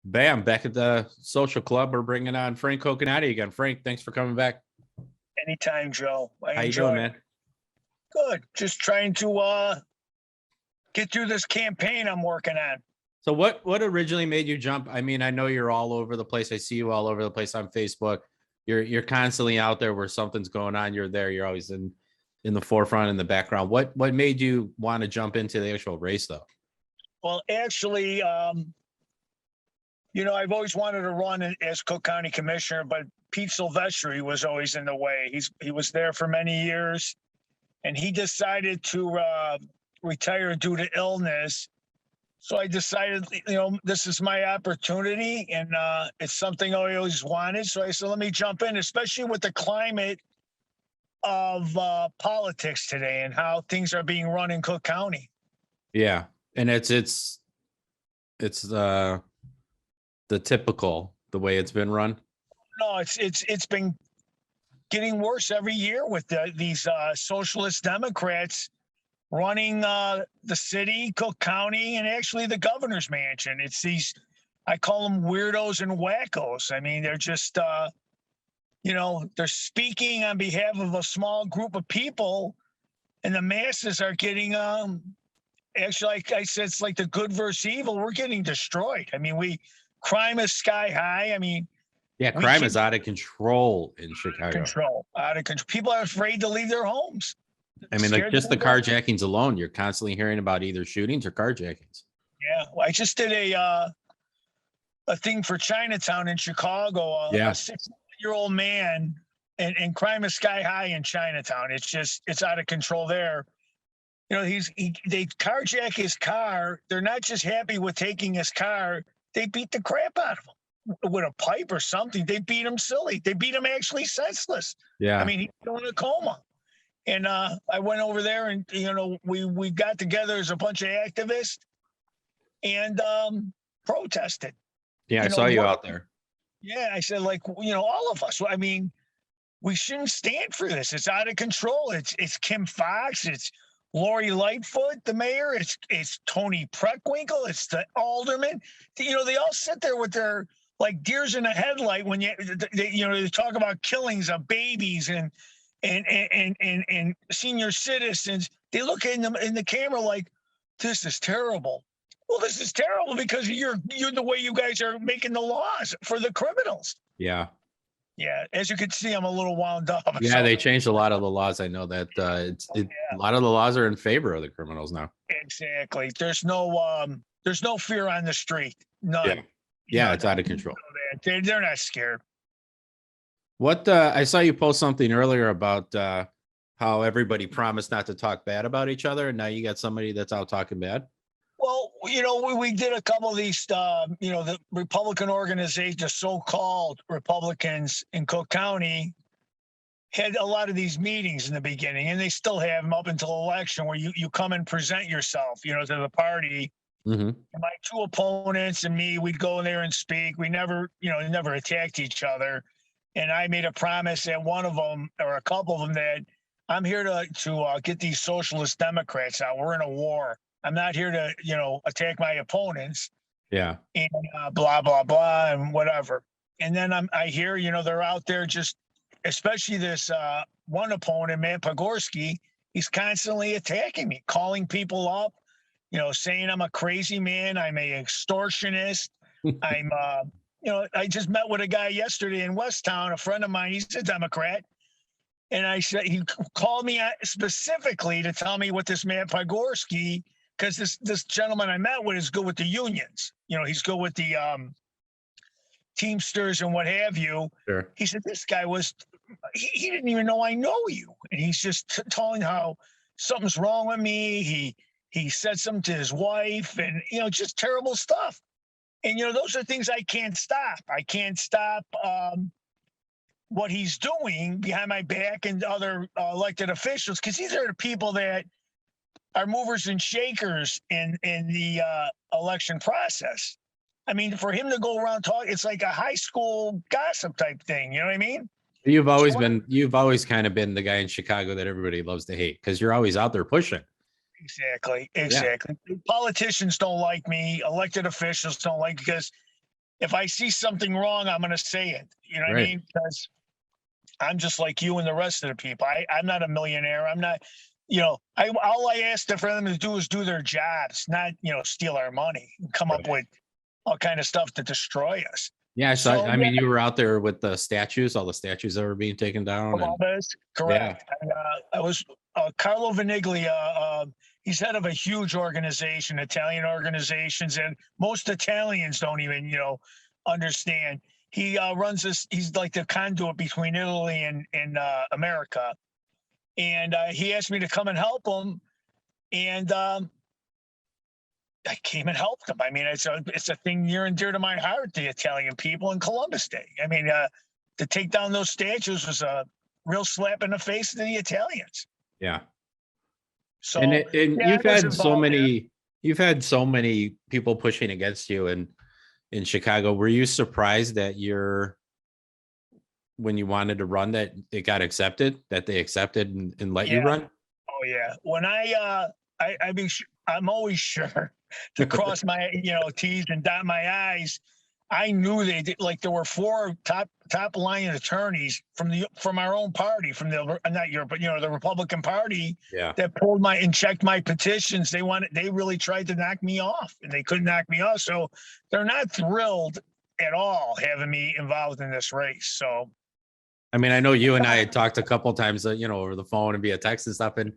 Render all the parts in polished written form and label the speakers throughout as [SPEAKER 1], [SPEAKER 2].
[SPEAKER 1] Bam, back at the social club. We're bringing on Frank Cocanate again. Frank, thanks for coming back.
[SPEAKER 2] Anytime, Joe. I
[SPEAKER 1] How you
[SPEAKER 2] enjoy
[SPEAKER 1] doing,
[SPEAKER 2] it.
[SPEAKER 1] man?
[SPEAKER 2] Good. Just trying to get through this campaign I'm working on.
[SPEAKER 1] So what originally made you jump? I mean, I know you're all over the place. I see you all over the place on Facebook. You're constantly out there where something's going on. You're there. You're always in the forefront, in the background. What made you want to jump into the actual race, though?
[SPEAKER 2] Well, actually, I've always wanted to run as Cook County Commissioner, but Pete Silvestri was always in the way. He was there for many years, and he decided to retire due to illness. So I decided, this is my opportunity, and it's something I always wanted. So I said, let me jump in, especially with the climate of politics today and how things are being run in Cook County.
[SPEAKER 1] Yeah, and it's the the way it's been run.
[SPEAKER 2] No, it's been getting worse every year with these socialist Democrats running the city, Cook County, and actually the governor's mansion. It's these, I call them weirdos and wackos. I mean, they're just, they're speaking on behalf of a small group of people, and the masses are getting, actually, like I said, it's like the good versus evil. We're getting destroyed. I mean, crime is sky high. I mean,
[SPEAKER 1] yeah, crime is out of control in Chicago.
[SPEAKER 2] Out of control. People are afraid to leave their homes.
[SPEAKER 1] I mean, like just the carjackings alone, you're constantly hearing about either shootings or carjackings.
[SPEAKER 2] Yeah, well, I just did a thing for Chinatown in Chicago. A 60-year-old man, and crime is sky high in Chinatown. It's out of control there. They carjack his car. They're not just happy with taking his car. They beat the crap out of him with a pipe or something. They beat him silly. They beat him actually senseless.
[SPEAKER 1] Yeah.
[SPEAKER 2] I mean, he's still in a coma. And I went over there, and we got together as a bunch of activists and protested.
[SPEAKER 1] Yeah, I saw you out there.
[SPEAKER 2] Yeah, I said, all of us. I mean, we shouldn't stand for this. It's out of control. It's Kim Fox. It's Lori Lightfoot, the mayor. It's Tony Preckwinkle. It's the alderman. They all sit there with their like deers in a headlight when they talk about killings of babies and senior citizens. They look in the camera like, this is terrible. Well, this is terrible because you're the way you guys are making the laws for the criminals.
[SPEAKER 1] Yeah.
[SPEAKER 2] Yeah. As you can see, I'm a little wound up.
[SPEAKER 1] Yeah, so they changed a lot of the laws. I know that a lot of the laws are in favor of the criminals now.
[SPEAKER 2] Exactly. There's no fear on the street. None.
[SPEAKER 1] Yeah,
[SPEAKER 2] None.
[SPEAKER 1] It's out of control.
[SPEAKER 2] They're not scared.
[SPEAKER 1] What I saw you post something earlier about how everybody promised not to talk bad about each other, and now you got somebody that's out talking bad.
[SPEAKER 2] Well, we did a couple of these, the Republican organization, the so-called Republicans in Cook County had a lot of these meetings in the beginning, and they still have them up until election where you come and present yourself, to the party.
[SPEAKER 1] Mm-hmm.
[SPEAKER 2] And my two opponents and me, we'd go in there and speak. We never attacked each other. And I made a promise at one of them or a couple of them that I'm here to get these socialist Democrats out. We're in a war. I'm not here to, attack my opponents.
[SPEAKER 1] Yeah.
[SPEAKER 2] And blah, blah, blah, and whatever. And then I hear, they're out there just, especially this one opponent, Matt Pogorski, he's constantly attacking me, calling people up, saying I'm a crazy man. I'm a extortionist. I'm, I just met with a guy yesterday in Westtown, a friend of mine. He's a Democrat. And I said, he called me specifically to tell me what this Matt Pogorski, because this gentleman I met with is good with the unions. He's good with the Teamsters and what have you.
[SPEAKER 1] Sure.
[SPEAKER 2] He said, this guy he didn't even know I know you. And he's just telling how something's wrong with me. He said something to his wife and, just terrible stuff. And, those are things I can't stop. I can't stop what he's doing behind my back and other elected officials, because these are the people that are movers and shakers in the election process. I mean, for him to go around talking, it's like a high school gossip type thing. You know what I mean?
[SPEAKER 1] You've always kind of been the guy in Chicago that everybody loves to hate because you're always out there pushing.
[SPEAKER 2] Exactly. Yeah. Politicians don't like me. Elected officials don't like, because if I see something wrong, I'm going to say it. You know what I
[SPEAKER 1] Right.
[SPEAKER 2] mean? Because I'm just like you and the rest of the people. I'm not a millionaire. I'm not, all I ask for them to do is do their jobs, not, steal our money and come up
[SPEAKER 1] Right.
[SPEAKER 2] with all kind of stuff to destroy us.
[SPEAKER 1] Yeah. So,
[SPEAKER 2] So
[SPEAKER 1] I mean, you were out there with the statues, all the statues that were being taken down. And
[SPEAKER 2] Columbus,
[SPEAKER 1] yeah.
[SPEAKER 2] correct. I was Carlo Vaniglia. He's head of a huge organization, Italian organizations, and most Italians don't even, understand. He runs this. He's like the conduit between Italy and America. And he asked me to come and help him, and I came and helped him. I mean, it's a thing near and dear to my heart. The Italian people and Columbus Day. I mean, to take down those statues was a real slap in the face to the Italians.
[SPEAKER 1] Yeah.
[SPEAKER 2] So
[SPEAKER 1] And
[SPEAKER 2] yeah, I was involved there.
[SPEAKER 1] you've had so many people pushing against you in Chicago. Were you surprised that when you wanted to run, that it got accepted, that they accepted and let you run?
[SPEAKER 2] Oh yeah. When I mean, I'm always sure to cross my, T's and dot my I's. I knew they did. Like there were 4 top line attorneys from our own party, from the not your, but the Republican Party,
[SPEAKER 1] Yeah.
[SPEAKER 2] that pulled and checked my petitions. They really tried to knock me off, and they couldn't knock me off. So they're not thrilled at all having me involved in this race. So
[SPEAKER 1] I mean, I know you and I had talked a couple of times, over the phone and via text and stuff, and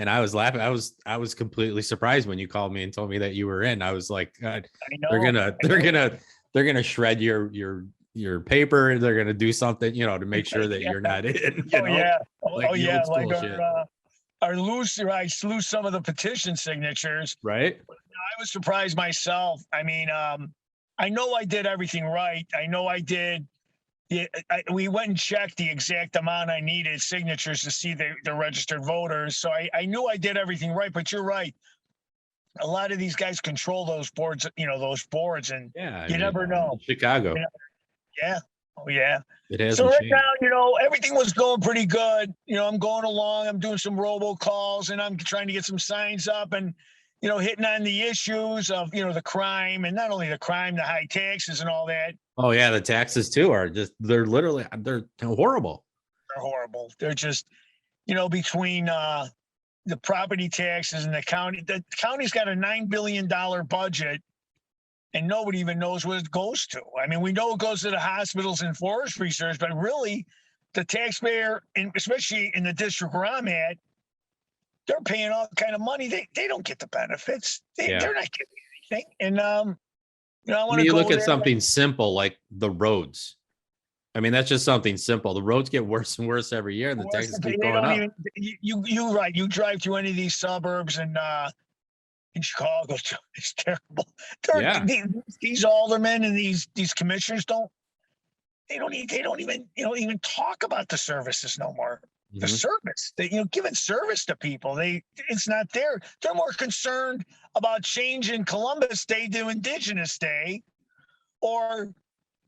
[SPEAKER 1] I was laughing. I was completely surprised when you called me and told me that you were in. I was like, God,
[SPEAKER 2] I know
[SPEAKER 1] they're gonna shred your paper. They're gonna do something, to make sure that you're not in.
[SPEAKER 2] Yeah. Like
[SPEAKER 1] shit.
[SPEAKER 2] our lose some of the petition signatures.
[SPEAKER 1] Right.
[SPEAKER 2] I was surprised myself. I mean, I know I did everything right. I know I did. We went and checked the exact amount I needed signatures to see the registered voters. So I knew I did everything right, but you're right. A lot of these guys control those boards, and you never know.
[SPEAKER 1] Chicago.
[SPEAKER 2] Yeah. Oh yeah.
[SPEAKER 1] It has.
[SPEAKER 2] So right now, everything was going pretty good. I'm going along. I'm doing some robocalls, and I'm trying to get some signs up, and hitting on the issues of the crime, and not only the crime, the high taxes and all that.
[SPEAKER 1] Oh yeah, the taxes too they're horrible.
[SPEAKER 2] They're horrible. They're just, between the property taxes and the county's got a $9 billion budget, and nobody even knows what it goes to. I mean, we know it goes to the hospitals and forest reserves, but really the taxpayer, and especially in the district where I'm at, they're paying all kind of money. They don't get the benefits. They're not getting anything. And I want to
[SPEAKER 1] look at something simple like the roads. I mean, that's just something simple. The roads get worse and worse every year, and the taxes keep going up.
[SPEAKER 2] You're right. You drive through any of these suburbs and in Chicago, it's terrible. These aldermen and these commissioners don't even talk about the services no more.
[SPEAKER 1] Mm-hmm.
[SPEAKER 2] The service, giving service to people, it's not there. They're more concerned about changing Columbus Day to Indigenous Day, or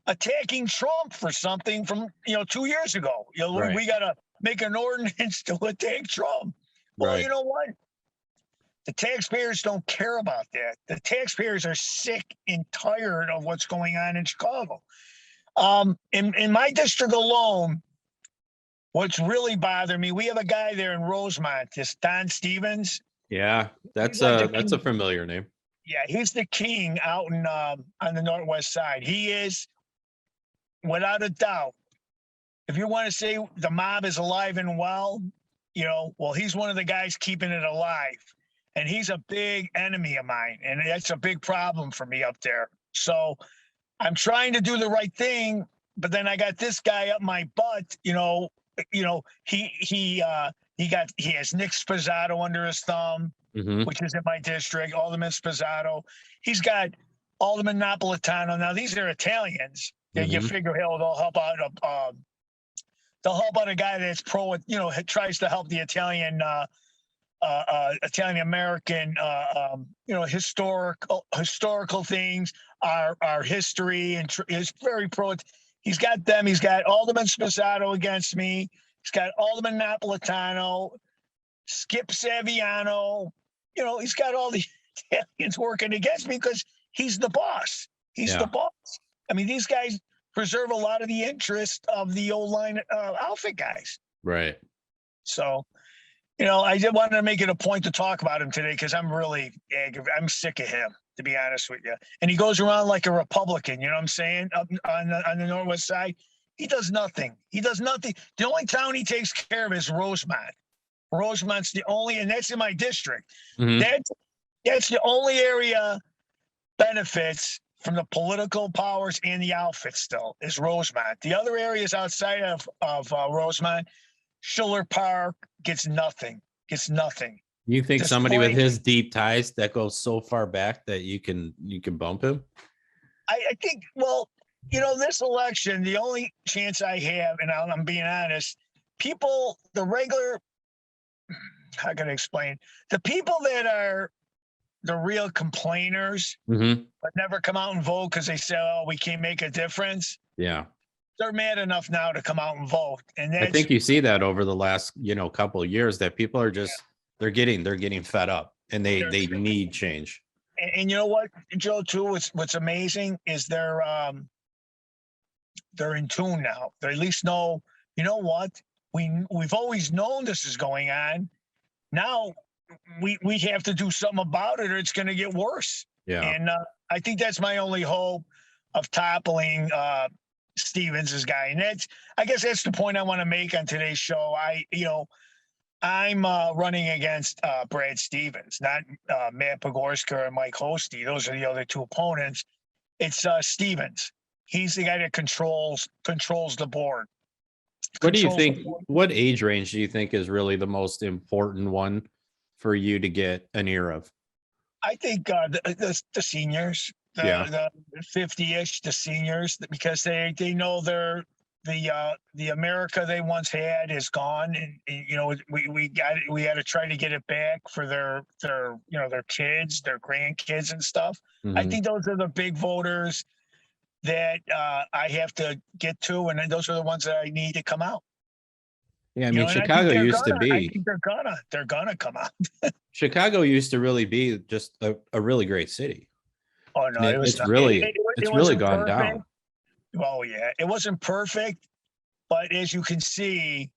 [SPEAKER 2] attacking Trump for something from 2 years ago.
[SPEAKER 1] Right.
[SPEAKER 2] We got to make an ordinance to attack Trump. Well,
[SPEAKER 1] right.
[SPEAKER 2] You know what? The taxpayers don't care about that. The taxpayers are sick and tired of what's going on in Chicago. In my district alone, what's really bothering me, we have a guy there in Rosemont, this Don Stevens.
[SPEAKER 1] Yeah, that's a familiar name.
[SPEAKER 2] Yeah, he's the king out in on the Northwest side. He is, without a doubt. If you want to say the mob is alive and well, he's one of the guys keeping it alive. And he's a big enemy of mine, and that's a big problem for me up there. So I'm trying to do the right thing, but then I got this guy up my butt. He has Nick Spazzato under his thumb,
[SPEAKER 1] mm-hmm.
[SPEAKER 2] which is in my district. Alderman Spazzato. He's got Alderman Napolitano. Now these are Italians. Mm-hmm. You figure they'll help out. They'll help out a guy that's pro. Tries to help the Italian. Italian American, historical things, our history, and is very pro. He's got them. He's got Alderman Spazzato against me. He's got Alderman Napolitano, Skip Saviano. He's got all the Italians working against me because he's the boss. He's the boss. I mean, these guys preserve a lot of the interest of the old line outfit guys.
[SPEAKER 1] Right.
[SPEAKER 2] So, I did want to make it a point to talk about him today because I'm really I'm sick of him, to be honest with you. And he goes around like a Republican, you know what I'm saying? Up on the Northwest side. He does nothing. He does nothing. The only town he takes care of is Rosemont. Rosemont's the only, and that's in my district.
[SPEAKER 1] Mhm.
[SPEAKER 2] That's the only area benefits from the political powers and the outfits still is Rosemont. The other areas outside of Rosemont, Schiller Park gets nothing. Gets nothing.
[SPEAKER 1] You think somebody with
[SPEAKER 2] Disappointing.
[SPEAKER 1] his deep ties that goes so far back that you can bump him?
[SPEAKER 2] I think, well, this election, the only chance I have, and I'm being honest, people, the regular, how can I explain? The people that are the real complainers,
[SPEAKER 1] Mm-hmm.
[SPEAKER 2] but never come out and vote because they say, "Oh, we can't make a difference."
[SPEAKER 1] Yeah.
[SPEAKER 2] They're mad enough now to come out and vote, and
[SPEAKER 1] I
[SPEAKER 2] that's
[SPEAKER 1] think you see that over the last, couple of years that people are just they're getting fed up and they need change.
[SPEAKER 2] and you know what, Joe, too. What's amazing is they're in tune now. They at least know. You know what? We've always known this is going on. Now we have to do something about it, or it's going to get worse.
[SPEAKER 1] Yeah.
[SPEAKER 2] And I think that's my only hope of toppling Stevens' guy. And I guess that's the point I want to make on today's show. I'm running against Brad Stevens, not Matt Pogorska or Mike Hosty. Those are the other two opponents. It's Stevens. He's the guy that controls the board.
[SPEAKER 1] What do you think? What age range do you think is really the most important one for you to get an ear of?
[SPEAKER 2] I think the seniors, the 50-ish, the seniors, because they know the America they once had is gone, and we had to try to get it back for their kids, their grandkids and stuff.
[SPEAKER 1] Mm-hmm.
[SPEAKER 2] I think those are the big voters that I have to get to, and those are the ones that I need to come out.
[SPEAKER 1] Yeah, I mean, Chicago used to be.
[SPEAKER 2] I think they're gonna come out.
[SPEAKER 1] Chicago used to really be just a really great city.
[SPEAKER 2] Oh no,
[SPEAKER 1] it's really gone down.
[SPEAKER 2] Well, yeah, it wasn't perfect, but as you can see,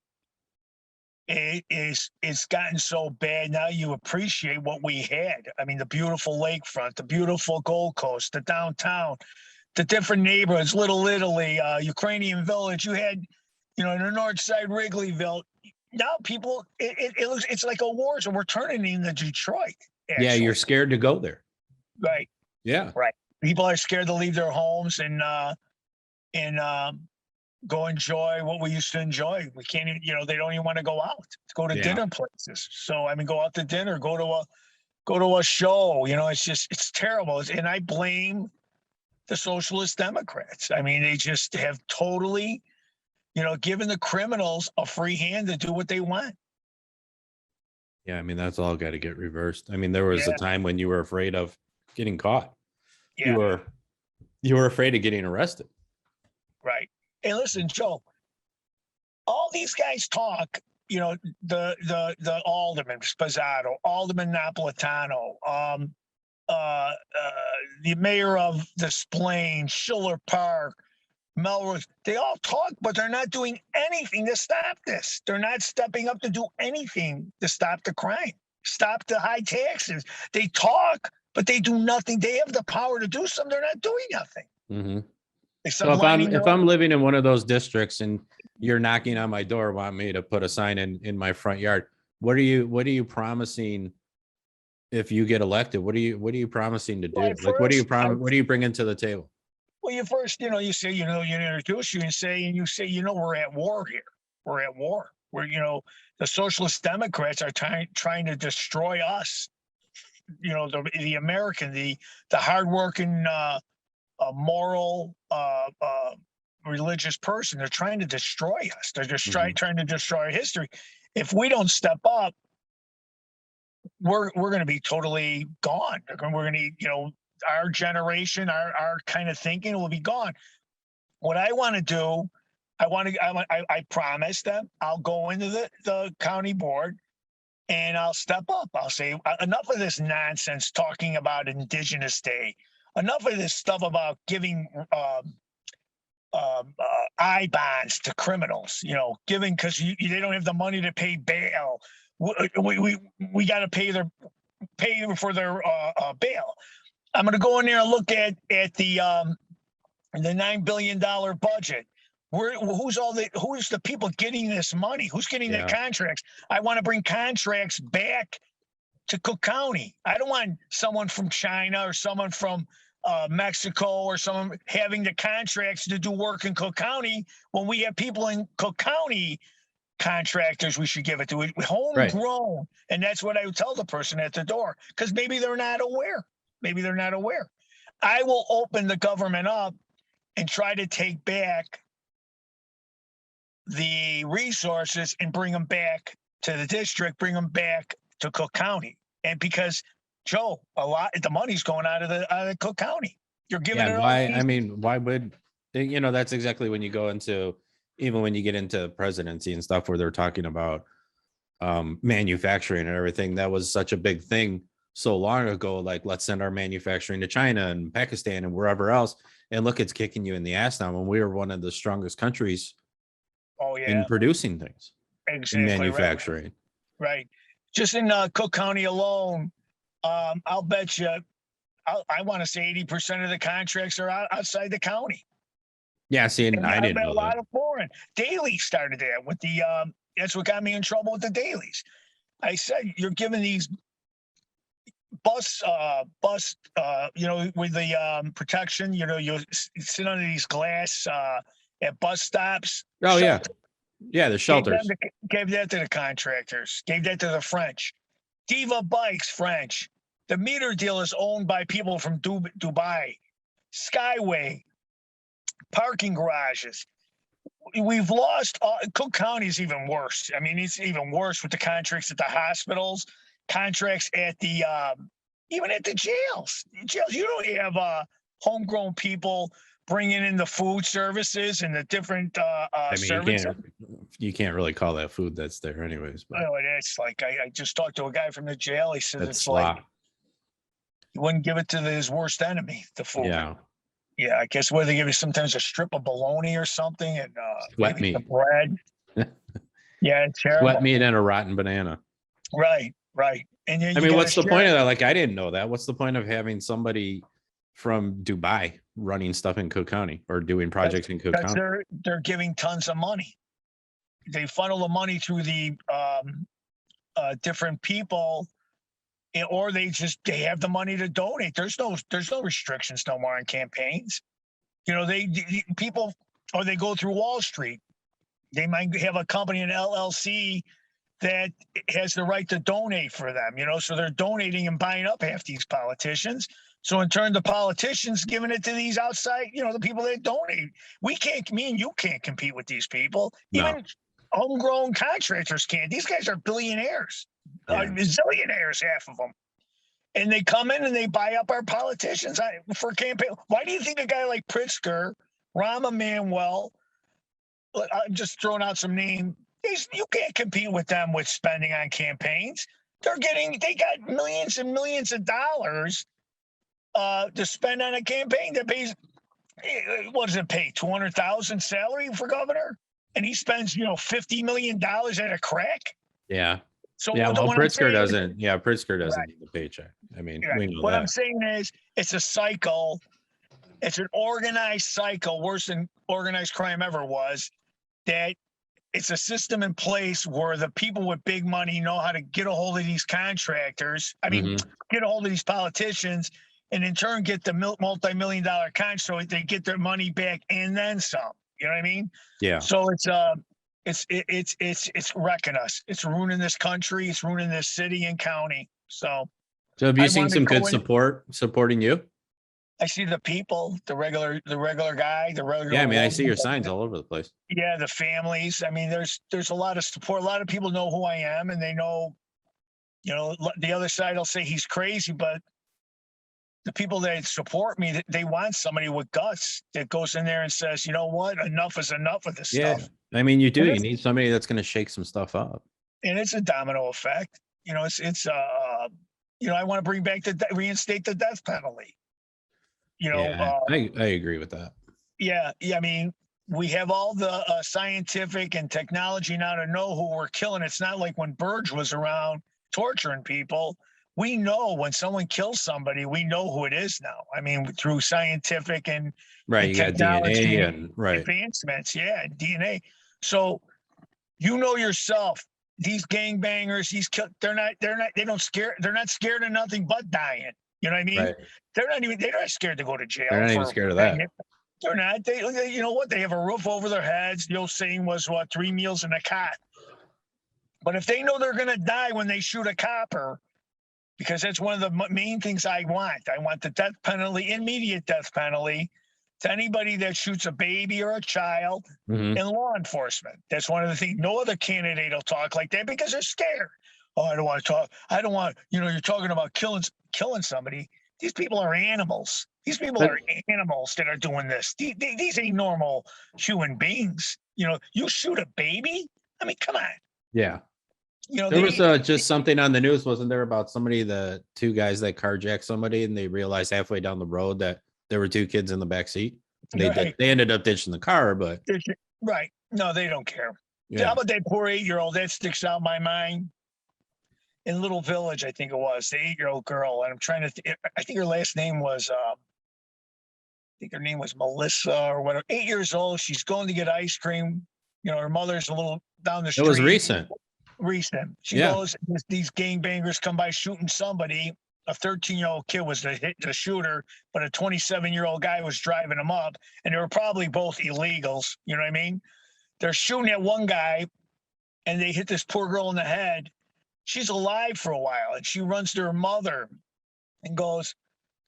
[SPEAKER 2] it's gotten so bad now. You appreciate what we had. I mean, the beautiful lakefront, the beautiful Gold Coast, the downtown, the different neighborhoods, Little Italy, Ukrainian Village. You had, in the north side, Wrigleyville. Now people, it's like a war zone. We're turning into Detroit. Actually.
[SPEAKER 1] Yeah, you're scared to go there.
[SPEAKER 2] Right.
[SPEAKER 1] Yeah.
[SPEAKER 2] Right. People are scared to leave their homes and go enjoy what we used to enjoy. We can't even, they don't even want to go out to go to dinner places. So I mean, go out to dinner, go to a show. It's terrible. And I blame the Socialist Democrats. I mean, they just have totally, given the criminals a free hand to do what they want.
[SPEAKER 1] Yeah, I mean, that's all got to get reversed. I mean, there was a time when you were afraid of getting caught. Yeah. You were afraid of getting arrested.
[SPEAKER 2] Right. And listen, Joe, all these guys talk, the Alderman Spazzato, Alderman Napolitano, the mayor of Des Plaines, Schiller Park, Melrose, they all talk, but they're not doing anything to stop this. They're not stepping up to do anything to stop the crime, stop the high taxes. They talk, but they do nothing. They have the power to do something. They're not doing nothing.
[SPEAKER 1] Mm-hmm. So if I'm living in one of those districts and you're knocking on my door, want me to put a sign in my front yard, what are you promising? If you get elected, what are you promising to do?
[SPEAKER 2] Well,
[SPEAKER 1] like, what do you bring into the table?
[SPEAKER 2] Well, you first, you say, you introduce you and say, we're at war here. We're at war. The Socialist Democrats are trying to destroy us. The American, the hardworking, moral, religious person. They're trying to destroy us. They're just trying to destroy history. If we don't step up, we're going to be totally gone. We're going to, our generation, our kind of thinking will be gone. What I want to do, I promise them I'll go into the county board and I'll step up. I'll say enough of this nonsense talking about Indigenous Day. Enough of this stuff about giving I bonds to criminals, giving because they don't have the money to pay bail. We got to pay for their bail. I'm going to go in there and look at the $9 billion budget. Who's the people getting this money? Who's getting the contracts? I want to bring contracts back to Cook County. I don't want someone from China or someone from Mexico or someone having the contracts to do work in Cook County when we have people in Cook County contractors we should give it to. Homegrown. Right. And that's what I would tell the person at the door, because maybe they're not aware. I will open the government up and try to take back the resources and bring them back to the district, bring them back to Cook County. And because, Joe, the money's going out of the Cook County. You're giving it
[SPEAKER 1] why? I mean, why would that's exactly when you go into, even when you get into presidency and stuff where they're talking about manufacturing and everything. That was such a big thing so long ago. Like, let's send our manufacturing to China and Pakistan and wherever else. And look, it's kicking you in the ass now when we were one of the strongest countries in producing things. Exactly. In manufacturing.
[SPEAKER 2] Right. Just in Cook County alone, I'll bet you, I want to say 80% of the contracts are outside the county.
[SPEAKER 1] Yeah, see, and I didn't know
[SPEAKER 2] a lot of foreign. Daily started that with the, that's what got me in trouble with the dailies. I said, you're giving these bus, with the protection, you sit under these glass at bus stops.
[SPEAKER 1] Oh, shelters. Yeah, the shelters.
[SPEAKER 2] Gave that to the contractors, gave that to the French. Diva Bikes, French. The meter deal is owned by people from Dubai. Skyway, parking garages. We've lost, Cook County is even worse. I mean, it's even worse with the contracts at the hospitals, contracts at the, even at the jails. You don't have homegrown people bringing in the food services and the different services.
[SPEAKER 1] You can't really call that food that's there anyways. But
[SPEAKER 2] it's like, I just talked to a guy from the jail. He says it's like, he wouldn't give it to his worst enemy, the food. Yeah, I guess where they give you sometimes a strip of bologna or something and
[SPEAKER 1] sweat meat,
[SPEAKER 2] bread. Yeah, it's terrible.
[SPEAKER 1] Sweat meat and a rotten banana.
[SPEAKER 2] Right. And
[SPEAKER 1] I mean, what's the point of that? Like, I didn't know that. What's the point of having somebody from Dubai running stuff in Cook County or doing projects in Cook County?
[SPEAKER 2] They're giving tons of money. They funnel the money through the different people, or they have the money to donate. There's no restrictions no more on campaigns. People, or they go through Wall Street. They might have a company, an LLC, that has the right to donate for them. So they're donating and buying up half these politicians. So in turn, the politicians giving it to these outside, the people that donate. Me and you can't compete with these people. No. Even homegrown contractors can't. These guys are billionaires, zillionaires, half of them. And they come in and they buy up our politicians for campaign. Why do you think a guy like Pritzker, Rahm Emanuel, I'm just throwing out some names, you can't compete with them with spending on campaigns. They got millions and millions of dollars to spend on a campaign that pays, what does it pay? $200,000 salary for governor, and he spends $50 million at a crack.
[SPEAKER 1] Yeah. So Pritzker doesn't. Yeah, Pritzker doesn't need the paycheck. I mean, we know
[SPEAKER 2] what
[SPEAKER 1] that.
[SPEAKER 2] I'm saying is, it's a cycle. It's an organized cycle, worse than organized crime ever was. That it's a system in place where the people with big money know how to get a hold of these contractors. I mean, get a hold of these politicians. And in turn, get the multi-million-dollar contract, so they get their money back and then some. You know what I mean?
[SPEAKER 1] Yeah.
[SPEAKER 2] So it's wrecking us. It's ruining this country. It's ruining this city and county. So
[SPEAKER 1] have you seen some good supporting you?
[SPEAKER 2] I see the people, the regular guy, the regular.
[SPEAKER 1] Yeah, I mean, I see your signs all over the place.
[SPEAKER 2] Yeah, the families. I mean, there's a lot of support. A lot of people know who I am, and they know. The other side will say he's crazy, but the people that support me, they want somebody with guts that goes in there and says, you know what, enough is enough of this stuff.
[SPEAKER 1] I mean, you do. You need somebody that's going to shake some stuff up.
[SPEAKER 2] And it's a domino effect. I want to bring back reinstate the death penalty.
[SPEAKER 1] I agree with that.
[SPEAKER 2] Yeah. I mean, we have all the scientific and technology now to know who we're killing. It's not like when Burge was around torturing people. We know when someone kills somebody, we know who it is now. I mean, through scientific
[SPEAKER 1] Right.
[SPEAKER 2] and
[SPEAKER 1] You got DNA
[SPEAKER 2] technology
[SPEAKER 1] and right.
[SPEAKER 2] advancements. Yeah, DNA. So you know yourself, these gangbangers, they're not, they don't scare, they're not scared of nothing but dying. You know what I mean?
[SPEAKER 1] Right.
[SPEAKER 2] They're not scared to go to
[SPEAKER 1] They're
[SPEAKER 2] jail
[SPEAKER 1] not even
[SPEAKER 2] for
[SPEAKER 1] scared of that.
[SPEAKER 2] they're not. They, you know what? They have a roof over their heads. The old saying was, what, 3 meals in a cot. But if they know they're going to die when they shoot a copper, because that's one of the main things I want. I want the death penalty, immediate death penalty, to anybody that shoots a baby or a child in law enforcement. That's one of the things. No other candidate will talk like that because they're scared. Oh, I don't want to talk. I don't want, you're talking about killing somebody. These people are animals. These people are animals that are doing this. These ain't normal human beings. You shoot a baby? I mean, come on.
[SPEAKER 1] Yeah. There was just something on the news, wasn't there, about the two guys that carjacked somebody and they realized halfway down the road that there were two kids in the back seat. They ended up ditching the car, but
[SPEAKER 2] right. No, they don't care.
[SPEAKER 1] Yeah.
[SPEAKER 2] How about that poor 8-year-old? That sticks out my mind. In Little Village, I think it was, the 8-year-old girl. And I'm trying to, I think her last name was, I think her name was Melissa or whatever. 8 years old. She's going to get ice cream. Her mother's a little down the street.
[SPEAKER 1] It was recent.
[SPEAKER 2] She goes, these gangbangers come by shooting somebody. A 13-year-old kid was the shooter, but a 27-year-old guy was driving him up, and they were probably both illegals. You know what I mean? They're shooting at one guy, and they hit this poor girl in the head. She's alive for a while, and she runs to her mother and goes,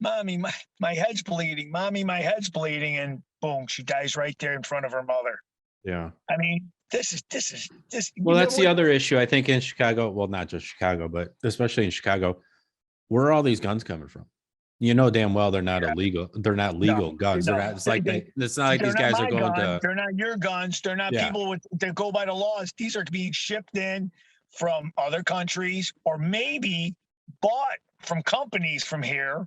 [SPEAKER 2] "Mommy, my head's bleeding. Mommy, my head's bleeding." And boom, she dies right there in front of her mother.
[SPEAKER 1] Yeah.
[SPEAKER 2] I mean, this is.
[SPEAKER 1] Well, that's the other issue, I think, in Chicago. Well, not just Chicago, but especially in Chicago. Where are all these guns coming from? Damn well they're not illegal. They're not legal guns. They're not. It's like it's not like these guys are going to.
[SPEAKER 2] They're not your guns. They're not people that go by the laws. These are being shipped in from other countries, or maybe bought from companies from here.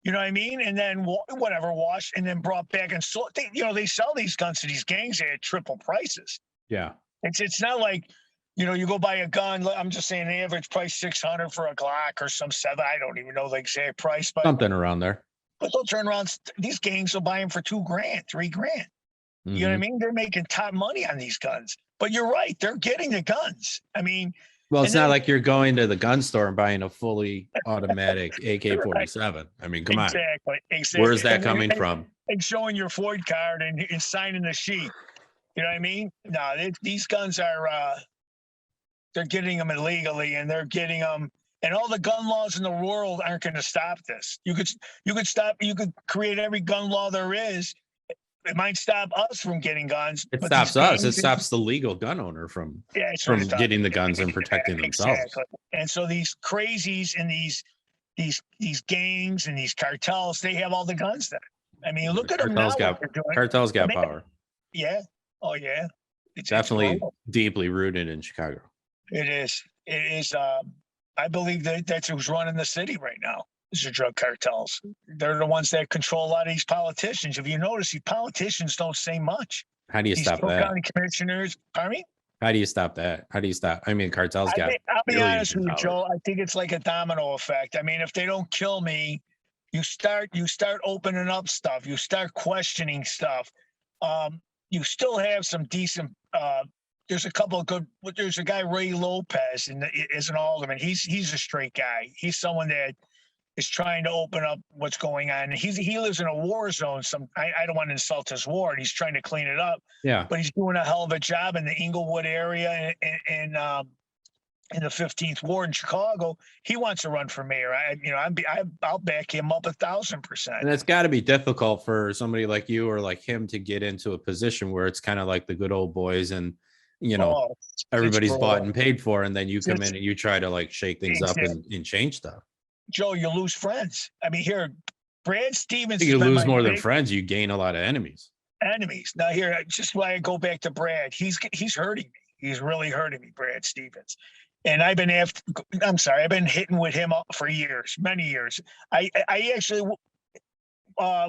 [SPEAKER 2] You know what I mean? And then washed and then brought back and sold. They sell these guns to these gangs at triple prices.
[SPEAKER 1] Yeah.
[SPEAKER 2] It's not like, you go buy a gun. I'm just saying the average price $600 for a Glock or some 7. I don't even know the exact price, but
[SPEAKER 1] something around there.
[SPEAKER 2] But they'll turn around. These gangs will buy them for $2,000, $3,000. You know what I mean? They're making top money on these guns. But you're right. They're getting the guns. I mean,
[SPEAKER 1] well, it's not like you're going to the gun store and buying a fully automatic AK-47. Right. I mean, come on.
[SPEAKER 2] Exactly.
[SPEAKER 1] Where's that coming from?
[SPEAKER 2] And showing your Floyd card and signing the sheet. You know what I mean? No, these guns are, they're getting them illegally, and they're getting them. And all the gun laws in the world aren't going to stop this. You could create every gun law there is. It might stop us from getting guns.
[SPEAKER 1] It stops us. It stops the legal gun owner from getting the guns and protecting themselves.
[SPEAKER 2] Exactly. And so these crazies and these gangs and these cartels, they have all the guns there. I mean, look at them now.
[SPEAKER 1] Cartels got power.
[SPEAKER 2] Yeah. Oh, yeah.
[SPEAKER 1] It's definitely deeply rooted in Chicago.
[SPEAKER 2] It is. It is. I believe that's who's running the city right now. Is the drug cartels. They're the ones that control a lot of these politicians. If you notice, these politicians don't say much.
[SPEAKER 1] How do you stop that?
[SPEAKER 2] County commissioners. Pardon me?
[SPEAKER 1] How do you stop that? How do you stop? I mean, cartels got.
[SPEAKER 2] I'll be honest with you, Joe. I think it's like a domino effect. I mean, if they don't kill me, you start opening up stuff. You start questioning stuff. You still have some decent. There's a couple of good. There's a guy, Ray Lopez, and is an alderman. He's a straight guy. He's someone that is trying to open up what's going on. He lives in a war zone. I don't want to insult his ward. He's trying to clean it up.
[SPEAKER 1] Yeah.
[SPEAKER 2] But he's doing a hell of a job in the Inglewood area and in the 15th ward in Chicago. He wants to run for mayor. I'll back him up 1,000%.
[SPEAKER 1] And it's got to be difficult for somebody like you or like him to get into a position where it's kind of like the good old boys and everybody's bought and paid for, and then you come in and you try to like shake things up and change stuff.
[SPEAKER 2] Joe, you lose friends. I mean, here, Brad Stevens.
[SPEAKER 1] You lose more than friends. You gain a lot of enemies.
[SPEAKER 2] Now, here, just why I go back to Brad. He's hurting me. He's really hurting me, Brad Stevens. And I've been hitting with him for years, many years. I actually,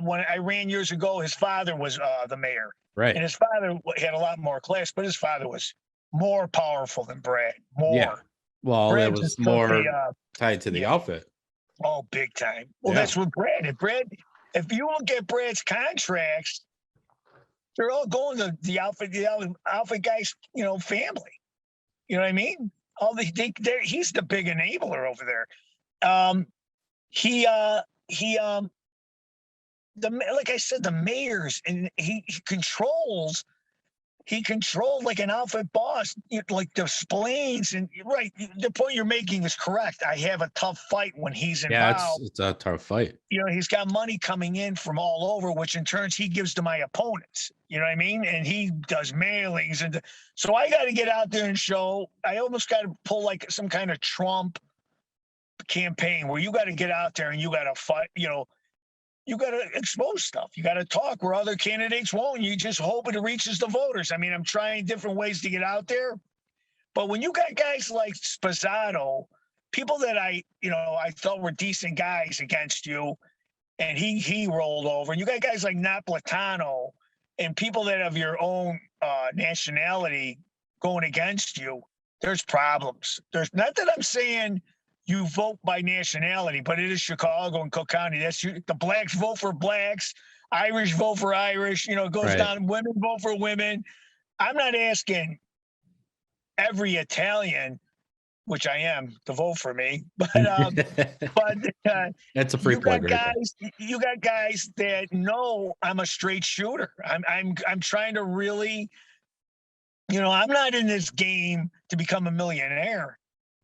[SPEAKER 2] when I ran years ago, his father was the mayor,
[SPEAKER 1] Right.
[SPEAKER 2] and his father had a lot more class, but his father was more powerful than Brad.
[SPEAKER 1] Yeah.
[SPEAKER 2] More.
[SPEAKER 1] Well, that
[SPEAKER 2] Brad
[SPEAKER 1] was
[SPEAKER 2] just took the
[SPEAKER 1] more tied to the outfit.
[SPEAKER 2] oh, big time. Well,
[SPEAKER 1] Yeah.
[SPEAKER 2] that's what Brad did. Brad, if you look at Brad's contracts, they're all going to the outfit guy's, family. You know what I mean? All he's the big enabler over there. He like I said, the mayors, and he controlled like an outfit boss, like the splains. And right, the point you're making is correct. I have a tough fight when he's involved.
[SPEAKER 1] It's a tough fight.
[SPEAKER 2] He's got money coming in from all over, which in turns he gives to my opponents. You know what I mean? And he does mailings, and so I got to get out there and show. I almost got to pull like some kind of Trump campaign where you got to get out there and you got to fight. You got to expose stuff. You got to talk where other candidates won't. You just hope it reaches the voters. I mean, I'm trying different ways to get out there. But when you got guys like Spazzato, people that I thought were decent guys against you, and he rolled over. And you got guys like Napolitano and people that have your own nationality going against you, there's problems. There's not that I'm saying you vote by nationality, but it is Chicago and Cook County. The blacks vote for blacks, Irish vote for Irish. It goes down. Women vote for women. I'm not asking every Italian, which I am, to vote for me, but
[SPEAKER 1] that's a free plug,
[SPEAKER 2] you got guys that know I'm a straight shooter. I'm trying to really, I'm not in this game to become a millionaire.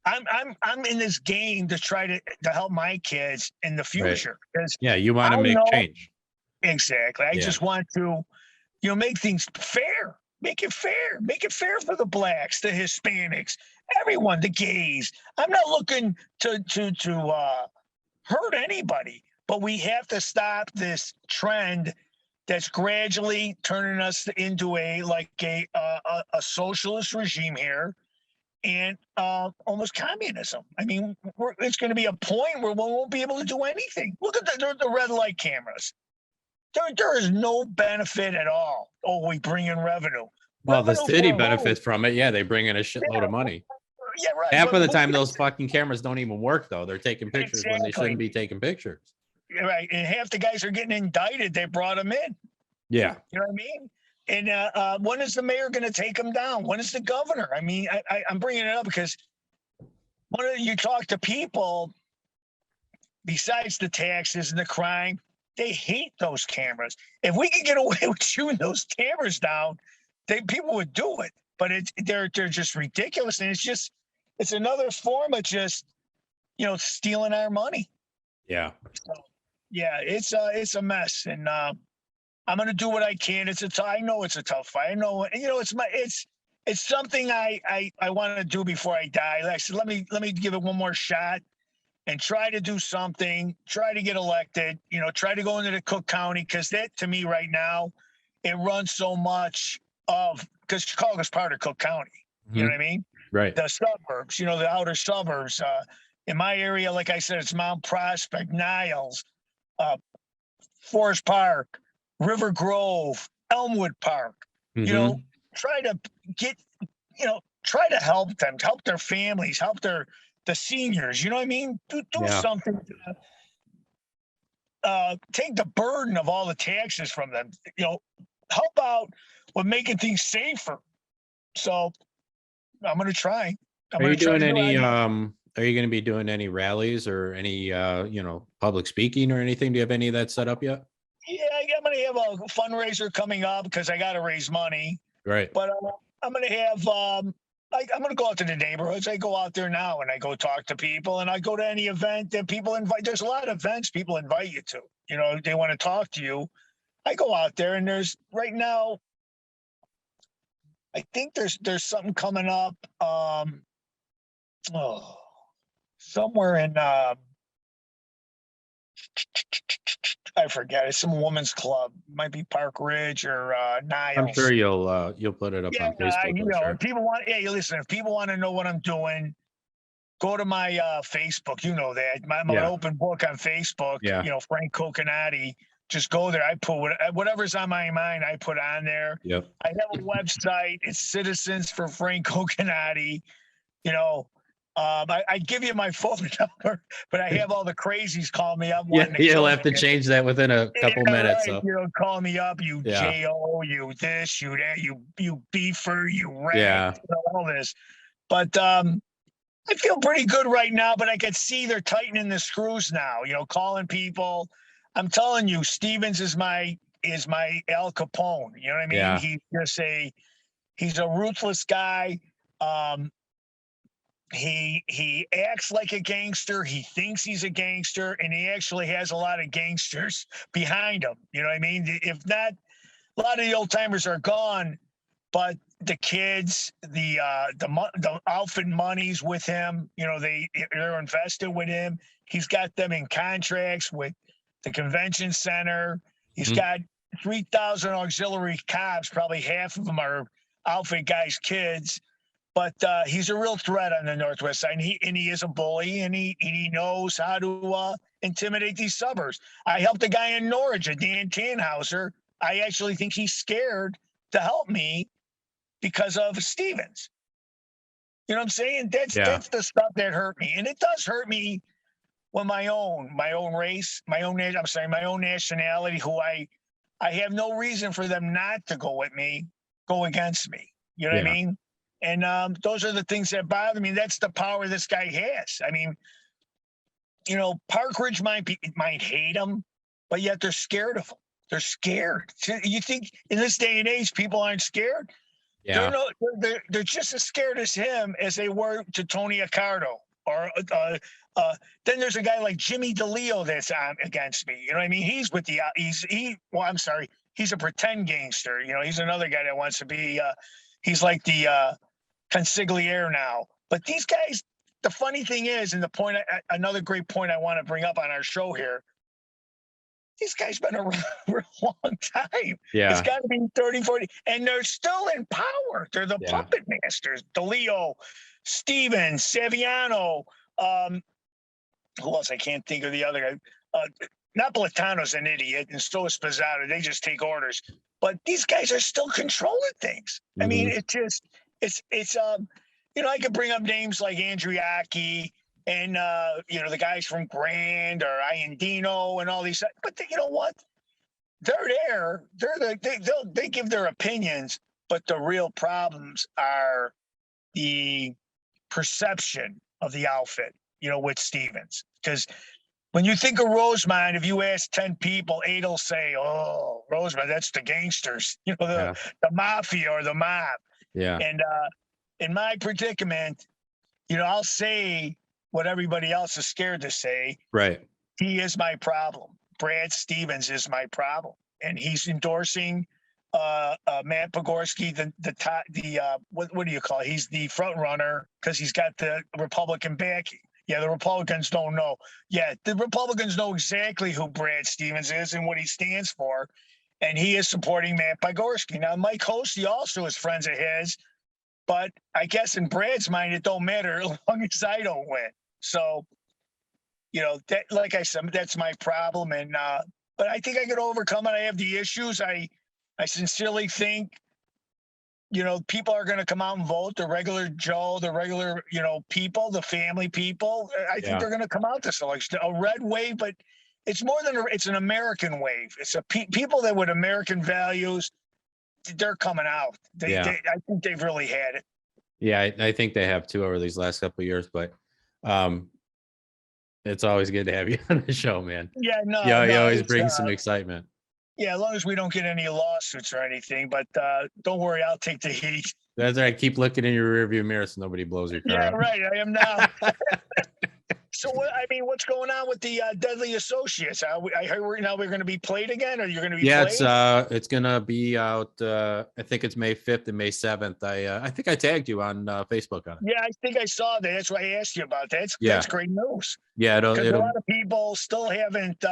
[SPEAKER 2] I'm in this game to try to help my kids in the future.
[SPEAKER 1] Right. Yeah, you want to make change.
[SPEAKER 2] Exactly. I just want to, make things fair. Make it fair. Make it fair for the blacks, the Hispanics, everyone, the gays. I'm not looking to hurt anybody, but we have to stop this trend that's gradually turning us into a socialist regime here. And almost communism. I mean, it's going to be a point where we won't be able to do anything. Look at the red light cameras. There is no benefit at all. Oh, we bring in revenue.
[SPEAKER 1] Well, the city benefits from it. Yeah, they bring in a shitload of money.
[SPEAKER 2] Yeah, right.
[SPEAKER 1] Half of the time, those fucking cameras don't even work, though. They're taking pictures when they shouldn't be taking pictures.
[SPEAKER 2] Right, and half the guys are getting indicted. They brought them in.
[SPEAKER 1] Yeah.
[SPEAKER 2] You know what I mean? And when is the mayor going to take them down? When is the governor? I mean, I'm bringing it up because when you talk to people, besides the taxes and the crime, they hate those cameras. If we could get away with shooting those cameras down, people would do it. But they're just ridiculous, and it's another form of just stealing our money.
[SPEAKER 1] Yeah.
[SPEAKER 2] So, yeah, it's a mess, and I'm going to do what I can. I know it's a tough fight. I know, it's something I want to do before I die. Like I said, let me give it one more shot and try to do something, try to get elected, try to go into the Cook County. Cause that to me right now, it runs so much because Chicago's part of Cook County. You know what I mean?
[SPEAKER 1] Right.
[SPEAKER 2] The suburbs, the outer suburbs, in my area, like I said, it's Mount Prospect, Niles, Forest Park, River Grove, Elmwood Park, try to get, try to help them, help their families, help the seniors, you know what I mean? Do something to take the burden of all the taxes from them, help out with making things safer. So I'm going to try.
[SPEAKER 1] Are you going to be doing any rallies or any, public speaking or anything? Do you have any of that set up yet?
[SPEAKER 2] Yeah, I'm going to have a fundraiser coming up because I got to raise money.
[SPEAKER 1] Right.
[SPEAKER 2] But I'm going to have, I'm going to go out to the neighborhoods. I go out there now and I go talk to people, and I go to any event that people invite. There's a lot of events people invite you to. They want to talk to you. I go out there, and there's right now, I think there's something coming up somewhere in I forget. It's some women's club. Might be Park Ridge or Niles.
[SPEAKER 1] I'm sure you'll put it up on Facebook.
[SPEAKER 2] If people want, hey, listen, if people want to know what I'm doing, go to my Facebook. You know that. I'm an open book on Facebook.
[SPEAKER 1] Yeah.
[SPEAKER 2] Frank Cocanate. Just go there. I put whatever's on my mind, I put on there.
[SPEAKER 1] Yep.
[SPEAKER 2] I have a website. It's Citizens for Frank Cocanate. You know, I give you my phone number, but I have all the crazies call me up.
[SPEAKER 1] Yeah,
[SPEAKER 2] wanting to
[SPEAKER 1] you'll
[SPEAKER 2] kill
[SPEAKER 1] have to
[SPEAKER 2] me.
[SPEAKER 1] change that within a couple
[SPEAKER 2] Yeah,
[SPEAKER 1] minutes.
[SPEAKER 2] right.
[SPEAKER 1] So
[SPEAKER 2] You know, call me up, you
[SPEAKER 1] yeah,
[SPEAKER 2] JO, you this, you that, you beefer, you rat,
[SPEAKER 1] yeah,
[SPEAKER 2] all this. But I feel pretty good right now, but I could see they're tightening the screws now, you know, calling people. I'm telling you, Stevens is my Al Capone. You know what I mean?
[SPEAKER 1] yeah,
[SPEAKER 2] He's a ruthless guy. Um, he acts like a gangster. He thinks he's a gangster, and he actually has a lot of gangsters behind him. You know what I mean? If not, a lot of the old timers are gone, but the kids, the outfit money's with him. You know, they're invested with him. He's got them in contracts with the convention center. He's got 3,000 auxiliary cops. Probably half of them are outfit guys' kids. But he's a real threat on the Northwest side, and he is a bully, and he knows how to intimidate these suburbs. I helped a guy in Norwich, a Dan Tannhauser. I actually think he's scared to help me because of Stevens. You know what I'm saying?
[SPEAKER 1] yeah,
[SPEAKER 2] That's the stuff that hurt me, and it does hurt me when my own race, my own nationality, who I have no reason for them not to go with me, go against me. You know what I
[SPEAKER 1] yeah,
[SPEAKER 2] mean? And those are the things that bother me. That's the power this guy has. I mean, you know, Park Ridge might hate him, but yet they're scared of him. They're scared. You think in this day and age, people aren't scared?
[SPEAKER 1] yeah,
[SPEAKER 2] They're just as scared as him as they were to Tony Accardo. Or then there's a guy like Jimmy DeLeo that's against me. You know what I mean? He's with the I'm sorry, he's a pretend gangster. You know, he's another guy that wants to be. He's like the consigliere now. But these guys, the funny thing is, and another great point I want to bring up on our show here, these guys been around for a long time.
[SPEAKER 1] yeah,
[SPEAKER 2] It's got to be 30, 40, and they're still in power. They're the
[SPEAKER 1] yeah,
[SPEAKER 2] puppet masters. DeLeo, Stevens, Saviano, who else? I can't think of the other guy. Napolitano's an idiot, and so is Spazzato. They just take orders. But these guys are still controlling things. I mean, it's you know, I could bring up names like Andriaki and you know, the guys from Grand or Iandino and all these, but you know what? They're there. They give their opinions, but the real problems are the perception of the outfit, you know, with Stevens. Because when you think of Rosemont, if you ask 10 people, 8 will say, oh, Rosemont, that's the gangsters, you know, the mafia or the mob.
[SPEAKER 1] yeah,
[SPEAKER 2] And in my predicament, you know, I'll say what everybody else is scared to say.
[SPEAKER 1] right.
[SPEAKER 2] He is my problem. Brad Stevens is my problem. And he's endorsing Matt Pogorski, what do you call it? He's the front runner because he's got the Republican backing. Yeah, the Republicans don't know. Yeah, the Republicans know exactly who Brad Stevens is and what he stands for. And he is supporting Matt Pogorski. Now, Mike Hosty also is friends of his, but I guess in Brad's mind, it don't matter as long as I don't win. So, you know, that, like I said, that's my problem. And but I think I could overcome it. I have the issues. I sincerely think, you know, people are going to come out and vote. The regular Joe, the regular, you know, people, the family people. I think they're going to come out this election. A red wave, but it's more than it's an American wave. It's a people that with American values. They're coming out. I think they've really had it.
[SPEAKER 1] Yeah, I think they have too over these last couple of years, but it's always good to have you on the show, man.
[SPEAKER 2] Yeah, no,
[SPEAKER 1] you always bring some excitement.
[SPEAKER 2] Yeah, as long as we don't get any lawsuits or anything, but don't worry, I'll take the heat.
[SPEAKER 1] That's right. Keep looking in your rearview mirror so nobody blows your car up.
[SPEAKER 2] Right. I am now. So, what's going on with the Deadly Associates? I heard we're going to be played again, or you're going to be played?
[SPEAKER 1] It's going to be out. I think it's May 5th and May 7th. I think I tagged you on Facebook on it.
[SPEAKER 2] Yeah, I think I saw that. That's why I asked you about that. That's great news.
[SPEAKER 1] Yeah,
[SPEAKER 2] because a lot of people still haven't.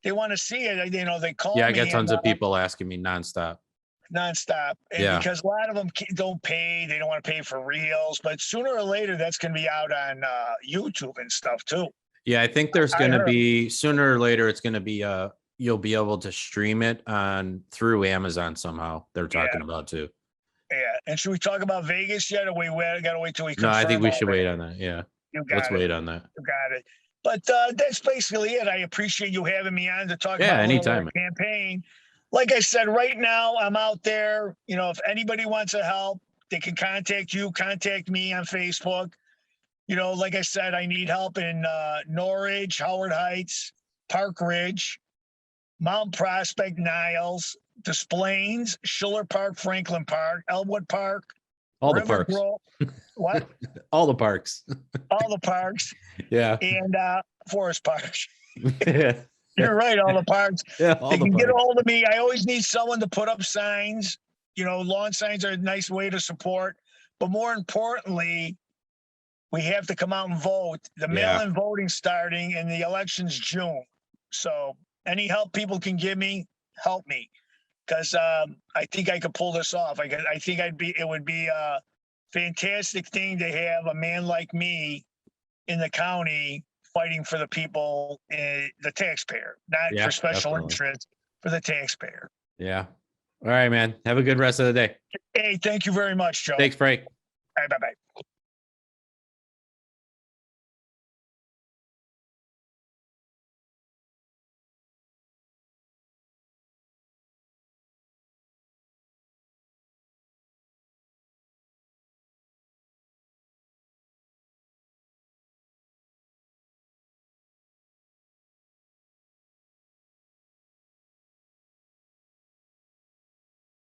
[SPEAKER 2] They want to see it. You know, they call me.
[SPEAKER 1] Yeah, I get tons of people asking me nonstop.
[SPEAKER 2] And because a lot of them don't pay, they don't want to pay for reels, but sooner or later that's going to be out on YouTube and stuff too.
[SPEAKER 1] Yeah, I think there's going to be sooner or later it's going to be you'll be able to stream it on through Amazon somehow. They're talking
[SPEAKER 2] Yeah.
[SPEAKER 1] about too.
[SPEAKER 2] Yeah. And should we talk about Vegas yet? Or we got to wait till we confirm?
[SPEAKER 1] No, I think we
[SPEAKER 2] all
[SPEAKER 1] should
[SPEAKER 2] that?
[SPEAKER 1] wait on that. Yeah.
[SPEAKER 2] You
[SPEAKER 1] Let's
[SPEAKER 2] got it.
[SPEAKER 1] wait on that.
[SPEAKER 2] You got it. But that's basically it. I appreciate you having me on to talk
[SPEAKER 1] Yeah,
[SPEAKER 2] about a little
[SPEAKER 1] anytime.
[SPEAKER 2] campaign. Like I said, right now I'm out there. You know, if anybody wants to help, they can contact you, contact me on Facebook. You know, like I said, I need help in Norridge, Howard Heights, Park Ridge, Mount Prospect, Niles, Des Plaines, Schiller Park, Franklin Park, Elwood Park,
[SPEAKER 1] All the
[SPEAKER 2] River
[SPEAKER 1] parks.
[SPEAKER 2] Grove. What?
[SPEAKER 1] All the parks.
[SPEAKER 2] All the parks.
[SPEAKER 1] Yeah.
[SPEAKER 2] And Forest Park.
[SPEAKER 1] Yeah.
[SPEAKER 2] You're right, all the parks.
[SPEAKER 1] Yeah. All
[SPEAKER 2] They
[SPEAKER 1] the
[SPEAKER 2] can get a
[SPEAKER 1] parks.
[SPEAKER 2] hold of me. I always need someone to put up signs. You know, lawn signs are a nice way to support. But more importantly, we have to come out and vote. The mail-in voting starting and the election's June. So any help people can give me, help me. Because I think I could pull this off. I think it would be a fantastic thing to have a man like me in the county fighting for the people, the taxpayer, not for special interest, for the taxpayer.
[SPEAKER 1] Yeah. All right, man. Have a good rest of the day.
[SPEAKER 2] Hey, thank you very much, Joe.
[SPEAKER 1] Thanks, Frank.
[SPEAKER 2] All right, bye-bye.